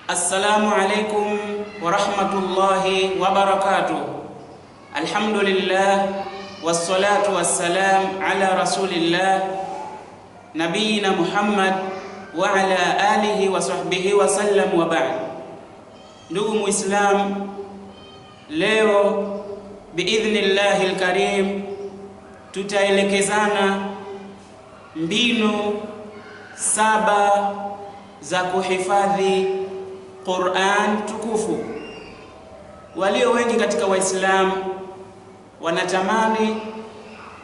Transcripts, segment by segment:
Assalamu alaikum wa rahmatullahi wa barakatuh. Alhamdulillah wassalatu wassalam ala rasulillah nabiyina Muhammad wa ala alihi wa sahbihi wa sallam wa ba'd. Ndugu Muislam, leo biidhnillahi alkarim tutaelekezana mbinu 7 za kuhifadhi Qur'an tukufu. Walio wengi katika Waislamu wanatamani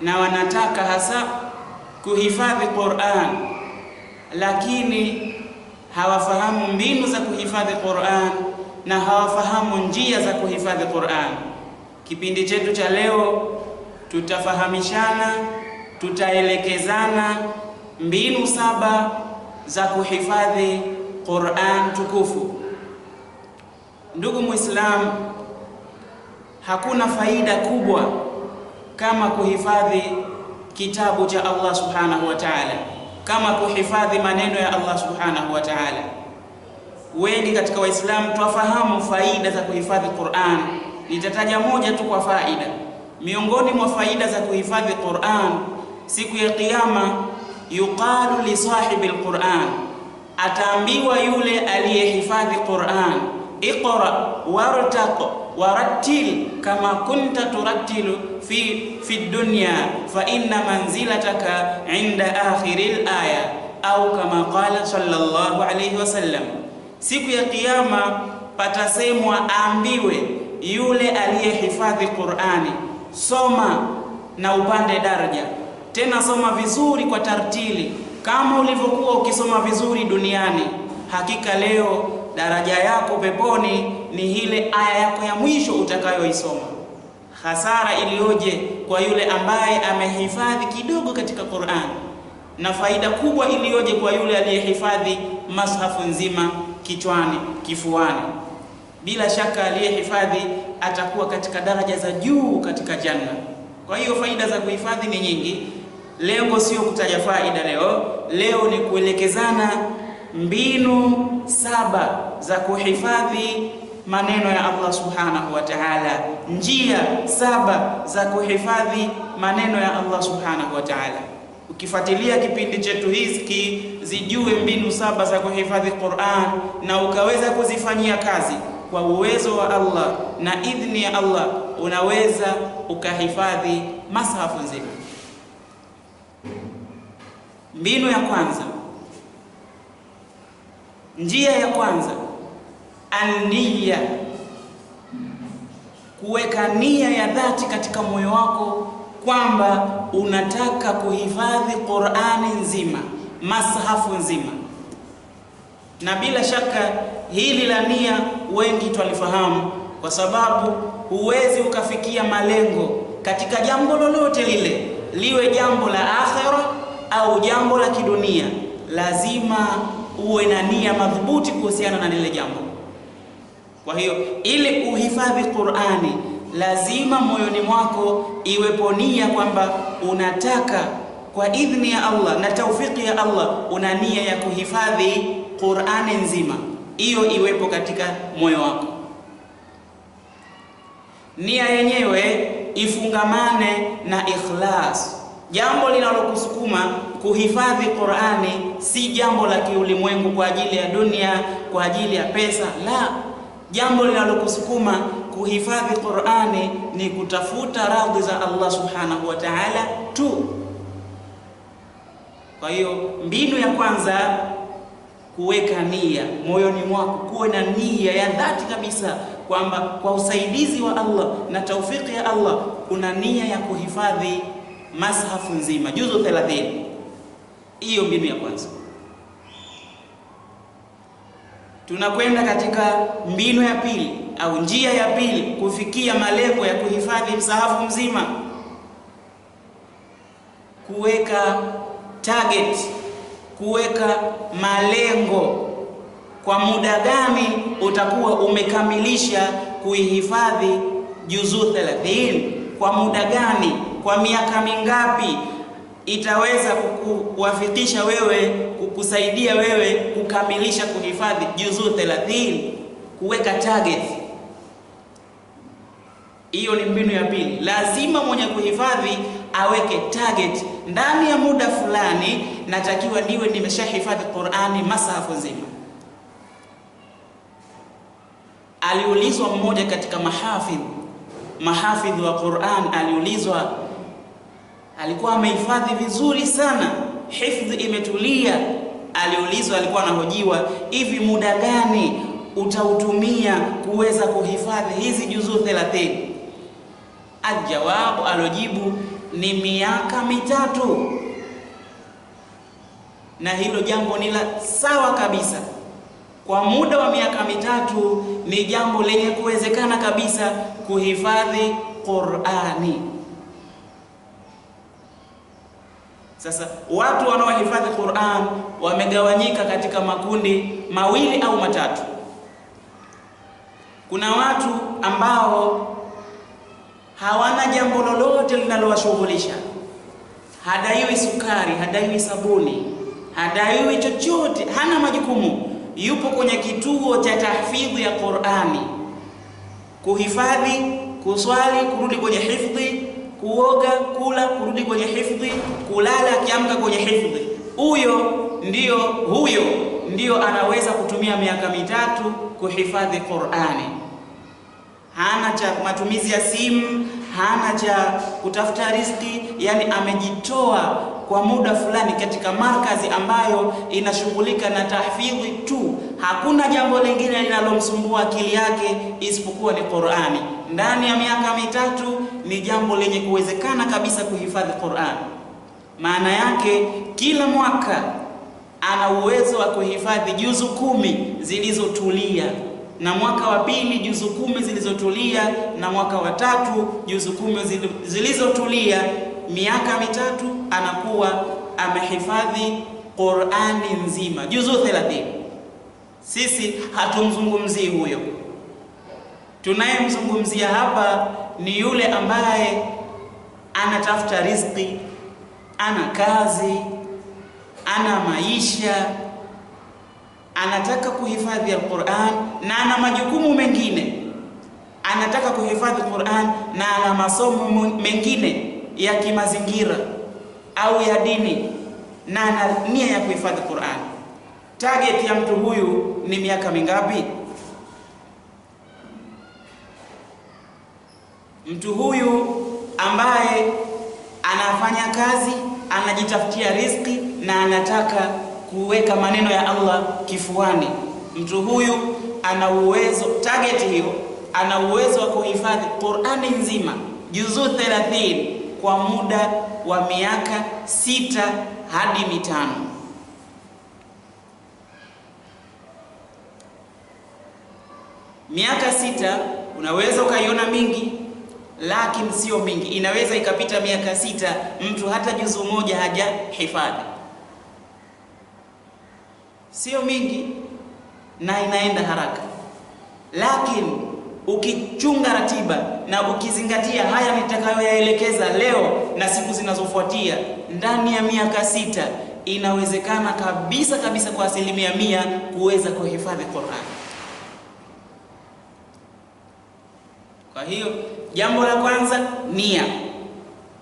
na wanataka hasa kuhifadhi Qur'an, lakini hawafahamu mbinu za kuhifadhi Qur'an na hawafahamu njia za kuhifadhi Qur'an. Kipindi chetu cha leo tutafahamishana, tutaelekezana mbinu 7 za kuhifadhi Qur'an tukufu. Ndugu Muislam, hakuna faida kubwa kama kuhifadhi kitabu cha Allah subhanahu wa ta'ala, kama kuhifadhi maneno ya Allah subhanahu wa ta'ala. Wengi katika Waislamu tufahamu faida za kuhifadhi Qur'an. Nitataja moja tu kwa faida. Miongoni mwa faida za kuhifadhi Qur'an, siku ya Kiyama yuqalu li sahibi al-Qur'an, ataambiwa yule aliyehifadhi Qur'an, iqra wartaq warattil kama kunta turattilu fi dunya fa inna manzilataka inda akhiril aya, au kama qala sallallahu alayhi wasallam. Siku ya Kiyama patasemwa aambiwe yule aliyehifadhi Qur'ani, soma na upande daraja, tena soma vizuri kwa tartili kama ulivyokuwa ukisoma vizuri duniani. Hakika leo daraja yako peponi ni ile aya yako ya mwisho utakayoisoma. Hasara iliyoje kwa yule ambaye amehifadhi kidogo katika Qur'an, na faida kubwa iliyoje kwa yule aliyehifadhi mashafu nzima kichwani, kifuani. Bila shaka aliyehifadhi atakuwa katika daraja za juu katika janna. Kwa hiyo faida za kuhifadhi ni nyingi. Lengo sio kutaja faida leo ni kuelekezana mbinu 7 za kuhifadhi maneno ya Allah subhanahu wa ta'ala, njia 7 za kuhifadhi maneno ya Allah subhanahu wa ta'ala. Ukifuatilia kipindi chetu hiki, zijue mbinu 7 za kuhifadhi Qur'an na ukaweza kuzifanyia kazi, kwa uwezo wa Allah na idhni ya Allah unaweza ukahifadhi mashafu nzima. Mbinu ya kwanza, njia ya kwanza, an-niyya, kuweka nia ya dhati katika moyo wako kwamba unataka kuhifadhi Qur'ani nzima, mashafu nzima. Na bila shaka hili la nia wengi twalifahamu, kwa sababu huwezi ukafikia malengo katika jambo lolote lile, liwe jambo la akhera au jambo la kidunia, lazima uwe na nia madhubuti kuhusiana na lile jambo. Kwa hiyo ili uhifadhi Qur'ani, lazima moyoni mwako iwepo nia kwamba unataka kwa idhni ya Allah na taufiki ya Allah, una nia ya kuhifadhi Qur'ani nzima. Hiyo iwepo katika moyo wako. Nia yenyewe ifungamane na ikhlas. Jambo linalokusukuma kuhifadhi Qur'ani si jambo la kiulimwengu kwa ajili ya dunia, kwa ajili ya pesa, la. Jambo linalokusukuma kuhifadhi Qur'ani ni kutafuta radhi za Allah subhanahu wa ta'ala tu. Kwa hiyo mbinu ya kwanza, kuweka nia moyoni mwako, kuwe na nia ya dhati kabisa kwamba kwa usaidizi wa Allah na taufiki ya Allah kuna nia ya kuhifadhi mashafu nzima, juzu 30. Hiyo mbinu ya kwanza. Tunakwenda katika mbinu ya pili au njia ya pili kufikia malengo ya kuhifadhi msahafu mzima. Kuweka target, kuweka malengo, kwa muda gani utakuwa umekamilisha kuihifadhi juzu 30, kwa muda gani, kwa miaka mingapi. itaweza kukuwafikisha wewe, kukusaidia wewe kukamilisha kuhifadhi juzuu 30, kuweka target. Hiyo ni mbinu ya pili. Lazima mwenye kuhifadhi aweke target, ndani ya muda fulani natakiwa niwe nimeshahifadhi Qur'ani masahafu nzima. Aliulizwa mmoja katika mahafidh wa Qur'an, aliulizwa, alikuwa amehifadhi vizuri sana, hifdhi imetulia. Aliulizwa, alikuwa anahojiwa, hivi muda gani utautumia kuweza kuhifadhi hizi juzuu 30? Aljawabu, alojibu ni miaka 3. Na hilo jambo ni la sawa kabisa. Kwa muda wa miaka 3 ni jambo lenye kuwezekana kabisa kuhifadhi Qur'ani. Sasa watu wanaohifadhi Qur'an wamegawanyika katika makundi mawili au matatu. Kuna watu ambao hawana jambo lolote linalowashughulisha. Hadaiwi sukari, hadaiwi sabuni, hadaiwi chochote, hana majukumu. Yupo kwenye kituo cha tahfidhi ya Qur'ani, kuhifadhi, kuswali, kurudi kwenye hifdhi, kuoga, kula, kurudi kwenye hifdhi, kulala, akiamka kwenye hifdhi. Huyo ndio anaweza kutumia miaka 3 kuhifadhi Qur'ani. Hana cha matumizi ya simu, hana cha kutafuta riziki, yani amejitoa kwa muda fulani katika markazi ambayo inashughulika na tahfidhi tu. Hakuna jambo lingine linalomsumbua akili yake isipokuwa ni Qur'ani. Ndani ya miaka 3 ni jambo lenye kuwezekana kabisa kuhifadhi Qur'ani. Maana yake kila mwaka ana uwezo wa kuhifadhi juzu 10 zilizotulia, na mwaka wa pili juzu 10 zilizotulia, na mwaka wa 3 juzu 10 zilizotulia. Miaka 3 anakuwa amehifadhi Qur'ani nzima, juzu 30. Sisi hatumzungumzii huyo. Tunayemzungumzia hapa ni yule ambaye anatafuta riziki, ana kazi, ana maisha, anataka kuhifadhi Al-Qur'an na ana majukumu mengine. Anataka kuhifadhi Qur'an na ana masomo mengine ya kimazingira au ya dini, na ana nia ya kuhifadhi Qur'an. Target ya mtu huyu ni miaka mingapi? Mtu huyu ambaye anafanya kazi, anajitafutia riziki na anataka kuweka maneno ya Allah kifuani, mtu huyu ana uwezo, target hiyo, ana uwezo wa kuhifadhi Qur'ani nzima juzuu 30 kwa muda wa miaka 6 hadi 5. Miaka 6 unaweza ukaiona mingi, lakini sio mingi. Inaweza ikapita miaka 6 mtu hata juzuu 1 hajahifadhi. Sio mingi na inaenda haraka, lakini ukichunga ratiba na ukizingatia haya nitakayoyaelekeza leo na siku zinazofuatia, ndani ya miaka 6 inawezekana kabisa kwa 100% kuweza kuhifadhi Qur'an. Kwa hiyo jambo la kwanza, nia.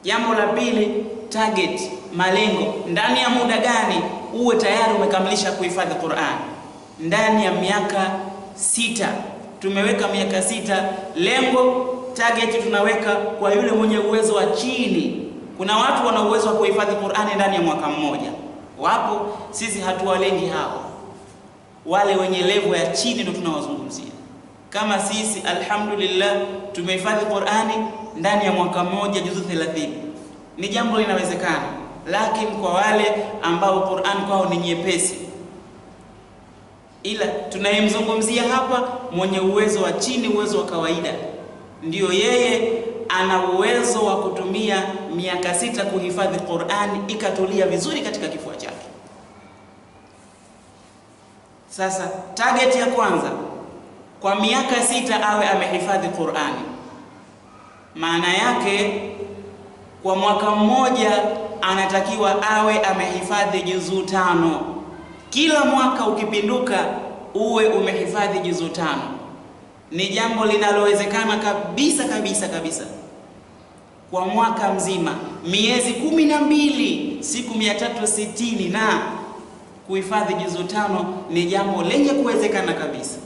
Jambo la pili, target, malengo. Ndani ya muda gani uwe tayari umekamilisha kuhifadhi Qur'an? Ndani ya miaka 6. Tumeweka miaka 6. Lengo, target tunaweka kwa yule mwenye uwezo wa chini. Kuna watu wana uwezo wa kuhifadhi Qur'ani ndani ya mwaka mmoja. Wapo, sisi hatuwalengi hao. Wale wenye level ya chini ndio tunawazungumzia. Kama sisi alhamdulillah tumehifadhi Qur'ani ndani ya mwaka mmoja juzu 30. Ni jambo linawezekana, lakini kwa wale ambao Qur'an kwao ni nyepesi. Ila tunayemzungumzia hapa mwenye uwezo wa chini, uwezo wa kawaida, ndio yeye ana uwezo wa kutumia miaka 6 kuhifadhi Qur'ani ikatulia vizuri katika kifua chake. Sasa target ya kwanza, kwa miaka 6 awe amehifadhi Qur'ani. Maana yake kwa mwaka mmoja anatakiwa awe amehifadhi juzuu 5. Kila mwaka ukipinduka uwe umehifadhi juzuu 5. Ni jambo linalowezekana kabisa kabisa kabisa. Kwa mwaka mzima, miezi 12, siku 360 na kuhifadhi juzuu 5 ni jambo lenye kuwezekana kabisa.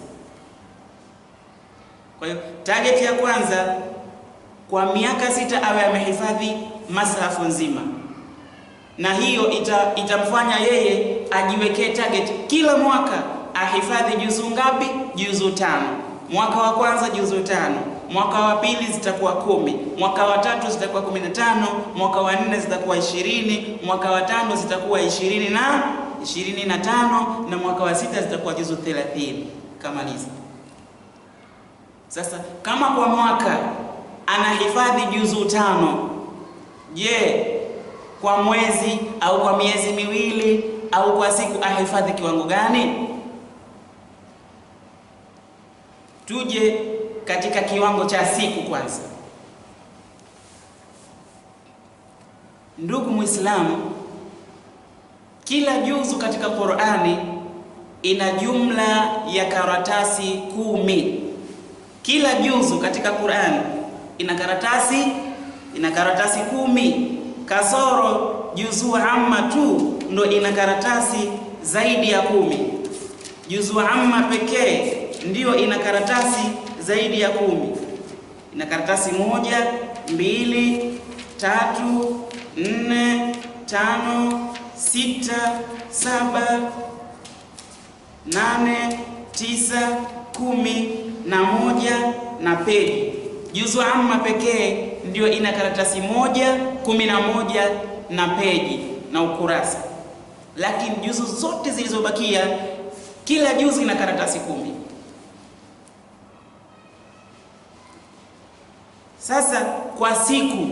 Kwa hiyo target ya kwanza, kwa miaka 6 awe amehifadhi masahafu nzima, na hiyo itamfanya yeye ajiwekee target kila mwaka ahifadhi juzuu ngapi? Juzuu 5. Mwaka wa kwanza juzuu 5, mwaka wa pili zitakuwa 10, mwaka wa tatu zitakuwa 15, mwaka wa 4 zitakuwa 20, mwaka wa 5 zitakuwa 25, na mwaka wa 6 zitakuwa juzuu 30. Kamaliza. Sasa kama kwa mwaka anahifadhi juzuu 5, je, kwa mwezi au kwa miezi miwili au kwa siku ahifadhi kiwango gani? Tuje katika kiwango cha siku kwanza. Ndugu Muislamu, kila juzu katika Qur'ani ina jumla ya karatasi 10. Kila juzu katika Qur'ani ina karatasi 10. Kasoro juzuu amma tu ndo ina karatasi zaidi ya 10. Juzuu amma pekee ndio ina karatasi zaidi ya 10. Ina karatasi 1, 2, 3, 4, 5, 6, 7, 8, 9, 10 na 1 na peji. Juzuu amma pekee ndio ina karatasi 1, 11 na peji na ukurasa. Lakini juzu zote zilizobakia, kila juzu ina karatasi 10. Sasa kwa siku,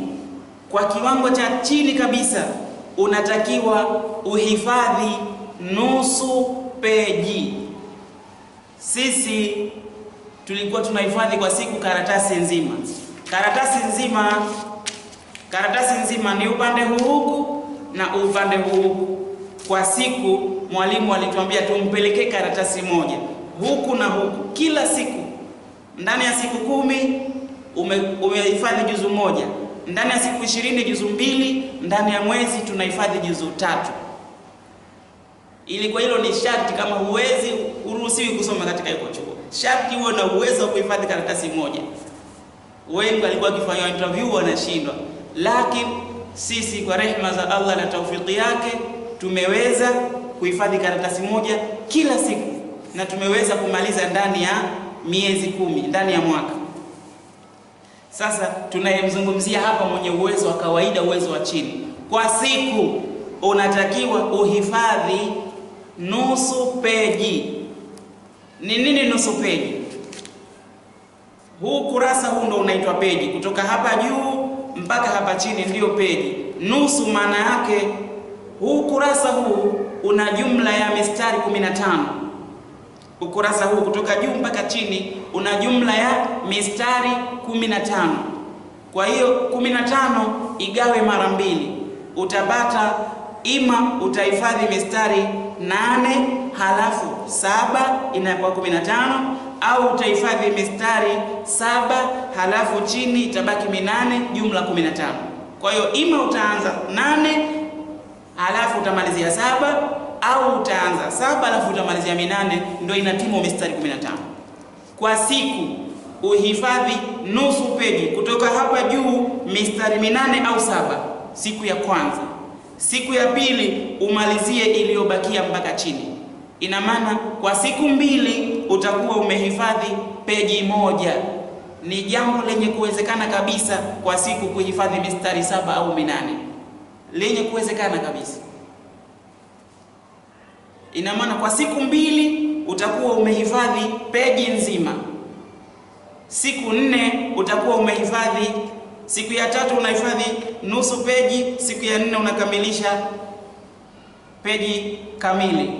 kwa kiwango cha chini kabisa, unatakiwa uhifadhi nusu peji. Sisi tulikuwa tunahifadhi kwa siku karatasi nzima. Karatasi nzima ni upande huu huku na upande huu huku. Kwa siku mwalimu alituambia tumpelekee karatasi moja huku na huku kila siku. Ndani ya siku 10 umehifadhi juzuu 1. Ndani ya siku 20 juzuu 2. Ndani ya mwezi tunahifadhi juzuu 3. Ili kwa hilo ni sharti, kama huwezi uruhusiwi kusoma katika hiyo chuo. Sharti uwe na uwezo wa kuhifadhi karatasi moja. Wengi walikuwa wakifanya interview wanashindwa, lakini sisi kwa rehema za Allah na taufiki yake tumeweza kuhifadhi karatasi moja kila siku, na tumeweza kumaliza ndani ya miezi 10, ndani ya mwaka. Sasa tunayemzungumzia hapa mwenye uwezo wa kawaida, uwezo wa chini, kwa siku unatakiwa uhifadhi nusu peji. Ni nini nusu peji? Huu kurasa huu ndo unaitwa peji. Kutoka hapa juu mpaka hapa chini ndio peji. Nusu maana yake huu kurasa huu una jumla ya mistari 15. Ukurasa huu kutoka juu mpaka chini una jumla ya mistari 15. Kwa hiyo 15 igawe mara 2, utapata ima utahifadhi mistari 8 halafu 7 inakuwa 15, au utahifadhi mistari 7 halafu chini itabaki 8, jumla 15. Kwa hiyo ima utaanza 8 halafu utamalizia 7, au utaanza 7 halafu utamalizia 8, ndio inatimu mistari 15. Kwa siku uhifadhi nusu peji kutoka hapa juu mistari 8 au 7 siku ya kwanza. Siku ya pili umalizie iliyobakia mpaka chini. Ina maana kwa siku 2 utakuwa umehifadhi peji moja. Ni jambo lenye kuwezekana kabisa kwa siku kuhifadhi mistari 7 au 8. Lenye kuwezekana kabisa. Ina maana kwa siku 2 utakuwa umehifadhi peji nzima. Siku 4 utakuwa umehifadhi, siku ya 3 unahifadhi nusu peji, siku ya 4 unakamilisha peji kamili.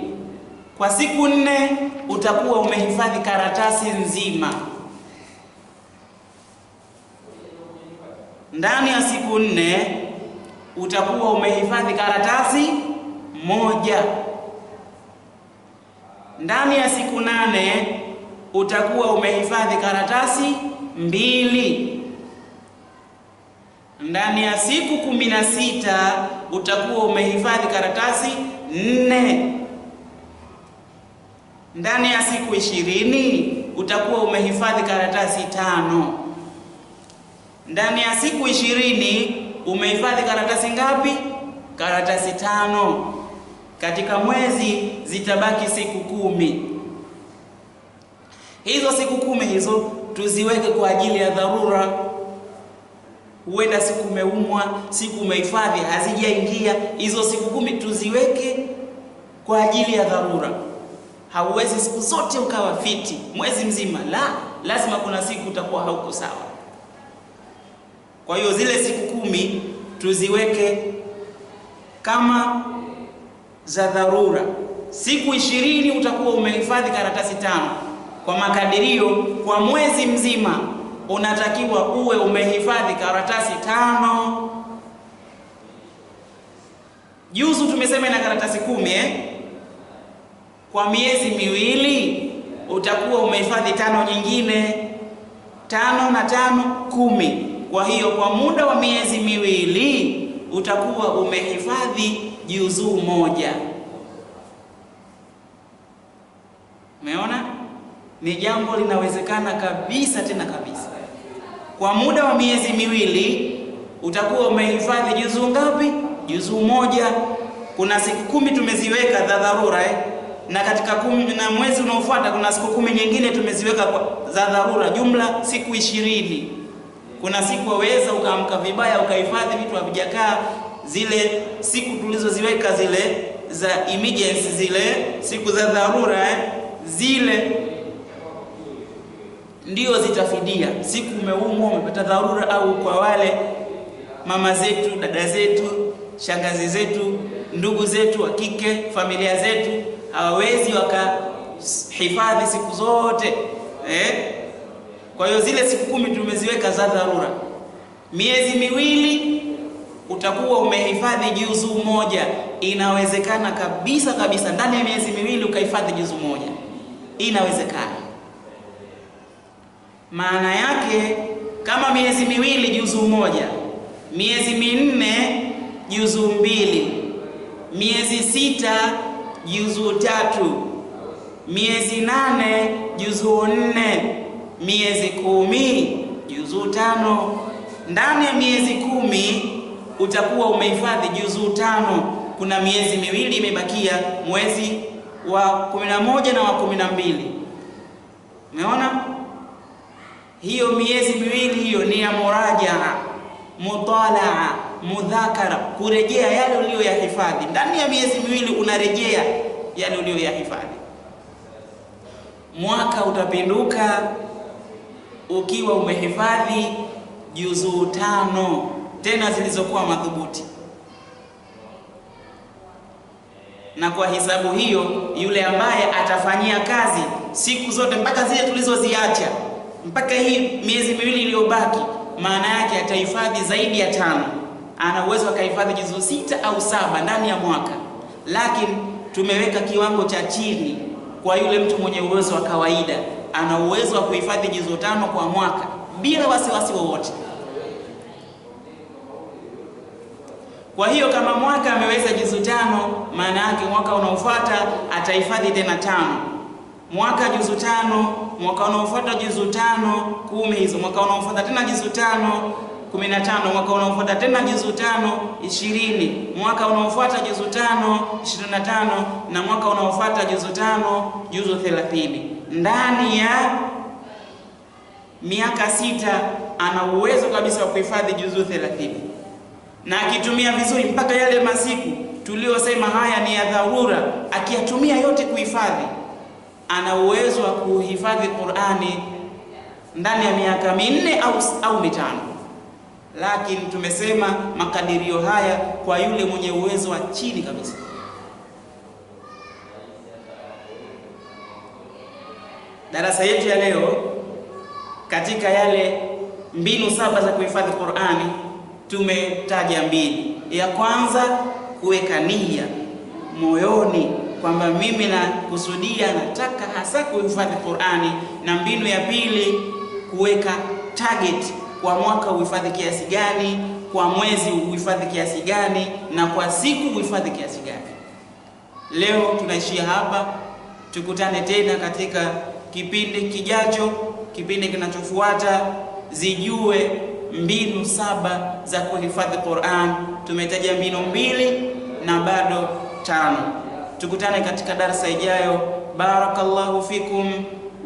Kwa siku 4 utakuwa umehifadhi karatasi nzima. Ndani ya siku 4 utakuwa umehifadhi karatasi moja. Ndani ya siku 8 utakuwa umehifadhi karatasi 2. Ndani ya siku 16 utakuwa umehifadhi karatasi 4. Ndani ya siku 20 utakuwa umehifadhi karatasi 5. Ndani ya siku 20 umehifadhi karatasi ngapi? Karatasi 5. Katika mwezi zitabaki siku 10. Hizo siku 10 hizo tuziweke kwa ajili ya dharura. Huenda siku umeumwa, siku umehifadhi hazijaingia, hizo siku 10 tuziweke kwa ajili ya dharura. Hauwezi siku zote ukawa fiti mwezi mzima, lazima kuna siku utakuwa hauko sawa. Kwa hiyo zile siku 10 tuziweke kama za dharura. Siku 20 utakuwa umehifadhi karatasi 5. Kwa makadirio, kwa mwezi mzima unatakiwa uwe umehifadhi karatasi 5. Juzu tumesema ina karatasi 10 Kwa miezi miwili utakuwa umehifadhi 5 nyingine. 5 na 5 10. Kwa hiyo kwa muda wa miezi miwili utakuwa umehifadhi juzuu 1. Umeona? Ni jambo linawezekana kabisa, tena kabisa. Kwa muda wa miezi miwili utakuwa umehifadhi juzuu ngapi? Juzuu 1. Kuna siku 10 tumeziweka za dharura na katika 10 na mwezi unaofuata kuna siku 10 nyingine tumeziweka za dharura, jumla siku 20. Kuna siku waweza ukaamka vibaya ukahifadhi vitu havijakaa. Zile siku tulizoziweka zile za emergency, zile siku za dharura zile ndio zitafidia. Siku umeumwa, umepata dharura, au kwa wale mama zetu, dada zetu, shangazi zetu, ndugu zetu wa kike, familia zetu hawawezi wakahifadhi siku zote Kwa hiyo zile siku 10 tumeziweka za dharura. Miezi miwili utakuwa umehifadhi juzuu 1. Inawezekana kabisa kabisa ndani ya miezi miwili ukahifadhi juzuu 1. Inawezekana. Maana yake kama miezi miwili juzuu 1, miezi 4 juzuu 2, miezi 6 juzuu 3, miezi 8 juzuu 4, miezi 10 juzuu 5. Ndani ya miezi 10 utakuwa umehifadhi juzuu 5. Kuna miezi miwili imebakia, mwezi wa 11 na wa 12. Umeona? Hiyo miezi miwili hiyo ni ya murajaa, mutalaa, mudhakara, kurejea yale uliyoyahifadhi. Ndani ya miezi miwili unarejea yale uliyoyahifadhi. Mwaka utapinduka ukiwa umehifadhi juzuu 5 tena zilizokuwa madhubuti. Na kwa hisabu hiyo, yule ambaye atafanyia kazi siku zote mpaka zile tulizoziacha, mpaka hii miezi miwili iliyobaki, maana yake atahifadhi zaidi ya 5. Ana uwezo akahifadhi juzuu 6 au 7 ndani ya mwaka. Lakini tumeweka kiwango cha chini kwa yule mtu mwenye uwezo wa kawaida. Ana uwezo wa kuhifadhi juzuu 5 kwa mwaka bila wasiwasi wowote. Kwa hiyo kama mwaka ameweza juzuu 5, maana yake mwaka unaofuata atahifadhi tena 5. Mwaka juzuu 5, mwaka unaofuata juzuu 5, 10 hizo. Mwaka unaofuata tena juzuu 5, 15. Mwaka unaofuata tena juzuu 5, 20. Mwaka unaofuata juzuu 5, 25, na mwaka unaofuata juzuu 5, juzuu 30. Ndani ya miaka 6 ana uwezo kabisa wa kuhifadhi juzuu 30. Na akitumia vizuri mpaka yale masiku tuliosema haya ni ya dharura, akiyatumia yote kuhifadhi, ana uwezo wa kuhifadhi Qur'ani ndani ya miaka 4 au 5. Lakini tumesema makadirio haya kwa yule mwenye uwezo wa chini kabisa. Darasa yetu ya leo, katika yale mbinu 7 za kuhifadhi Qur'ani, tumetaja 2. Ya kwanza, kuweka nia moyoni kwamba mimi nakusudia, nataka hasa kuhifadhi Qur'ani. Na mbinu ya pili, kuweka target kwa mwaka uhifadhi kiasi gani, kwa mwezi uhifadhi kiasi gani, na kwa siku uhifadhi kiasi gani. Leo tunaishia hapa, tukutane tena katika kipindi kijacho, kipindi kinachofuata. Zijue mbinu 7 za kuhifadhi Qur'an. Tumetaja mbinu 2 na bado 5. Tukutane katika darasa ijayo. Barakallahu fikum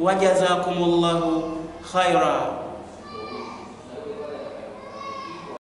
wa jazakumullahu khaira.